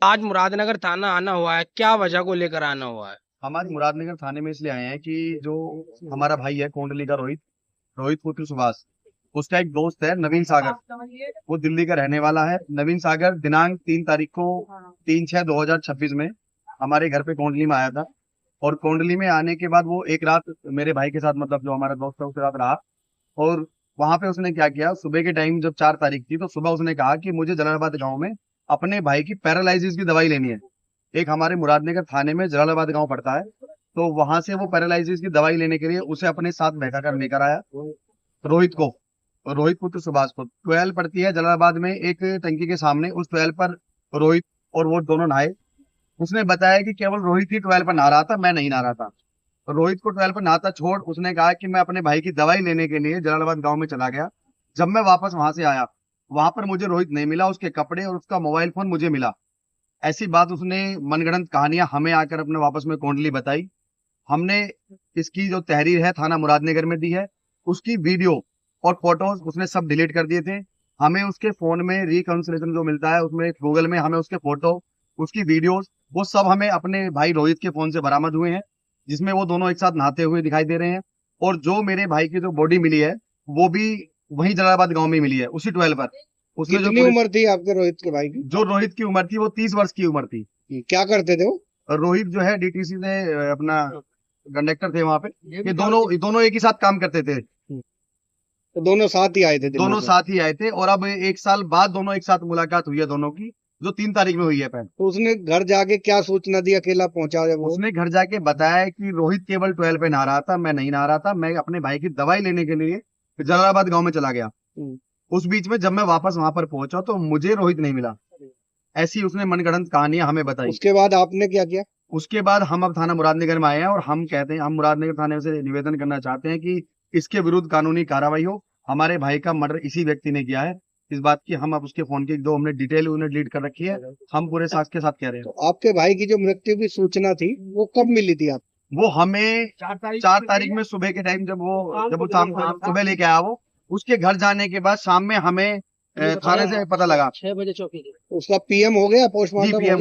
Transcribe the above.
आज मुरादनगर थाना आना हुआ है, क्या वजह को लेकर आना हुआ है? हमारे मुरादनगर थाने में इसलिए आए हैं कि जो हमारा भाई है कोंडली का रोहित रोहित पुत्र सुभाष, उसका एक दोस्त है नवीन सागर। वो दिल्ली का रहने वाला है। नवीन सागर दिनांक 3 तारीख को 3/6/2026 में हमारे घर पे कोंडली में आया था। और कोंडली में आने के बाद वो एक रात मेरे भाई के साथ, मतलब जो हमारा दोस्त है, उसके साथ रहा। और वहां पे उसने क्या किया, सुबह के टाइम जब 4 तारीख थी तो सुबह उसने कहा कि मुझे जलालाबाद गांव में अपने भाई की पैरालिसिस की दवाई लेनी है। एक हमारे मुरादनगर थाने में जलालाबाद गांव पड़ता है, तो वहां से वो पैरालिसिस की दवाई लेने के लिए उसे अपने साथ बहका कर लेकर आया, रोहित को। रोहित पुत्र सुभाष को 12 पड़ती है जलालाबाद में एक टंकी के सामने, उस 12 पर रोहित और वो दोनों नहाए। उसने बताया कि केवल रोहित ही 12 पर नहा रहा था, मैं नहीं नहा रहा था। तो रोहित को 12 पर नहाता छोड़ उसने कहा कि मैं अपने भाई की दवाई लेने के लिए जलालाबाद गांव में चला गया। जब मैं वापस वहां से आया, वहां पर मुझे रोहित नहीं मिला, उसके कपड़े और उसका मोबाइल फोन मुझे मिला। ऐसी बात उसने मनगढ़ंत कहानियां हमें आकर अपने वापस में कोंडली बताई। हमने इसकी जो तहरीर है थाना मुरादनगर में दी है, उसकी वीडियो और फोटोज उसने सब डिलीट कर दिए थे। हमें उसके फोन में रिकंसिलेशन जो मिलता है, उसमें गूगल में हमें उसके फोटो, उसकी वीडियोस, वो सब हमें अपने भाई रोहित के फोन से बरामद हुए हैं, जिसमें वो दोनों एक साथ नहाते हुए दिखाई दे रहे हैं। और जो मेरे भाई की जो बॉडी मिली है, वो भी वही जलालाबाद गांव में मिली है, उसी 12 पर। उसने जो कितनी उम्र थी आपके रोहित के भाई की? जो रोहित की उम्र थी वो 30 वर्ष की उम्र थी। क्या करते थे वो? और रोहित जो है डीटीसी से अपना कंडक्टर थे वहां पे। ये दोनों एक ही साथ काम करते थे। तो दोनों साथ ही आए थे दिल्ली दोनों से? साथ ही आए थे और अब 1 साल बाद दोनों एक साथ मुलाकात हुई है दोनों की, जो 3 तारीख में हुई है पहले। तो उसने घर जाके क्या सूचना दी, अकेला पहुंचा जब वो? उसने घर जाके बताया कि रोहित केवल 12 पे नहा रहा था, मैं नहीं नहा रहा था, मैं अपने भाई की दवाई लेने के लिए जलालाबाद गांव में चला गया। हम्म। उस बीच में जब मैं वापस वहां पर पहुंचा तो मुझे रोहित नहीं मिला। ऐसी उसने मनगढ़ंत कहानियां हमें बताई। उसके बाद आपने क्या किया? उसके बाद हम अब थाना मुरादनगर में आए हैं और हम कहते हैं, हम मुरादनगर थाने से निवेदन करना चाहते हैं कि इसके विरुद्ध कानूनी कार्रवाई हो। हमारे भाई का मर्डर इसी व्यक्ति ने किया है। इस बात की हम अब उसके फोन की जो हमने डिटेल उन्हें डिलीट कर रखी है, हम पूरे साक्ष्य के साथ कह रहे हैं। तो आपके भाई की जो मृत्यु की सूचना थी वो कब मिली थी आप? वो हमें 4 तारीख में सुबह के टाइम जब वो शाम सुबह लेके आया, वो उसके घर जाने के बाद शाम में हमें थाने से पता लगा। 6 बजे चौकी। उसका पीएम हो गया, पोस्टमार्टम हो गया?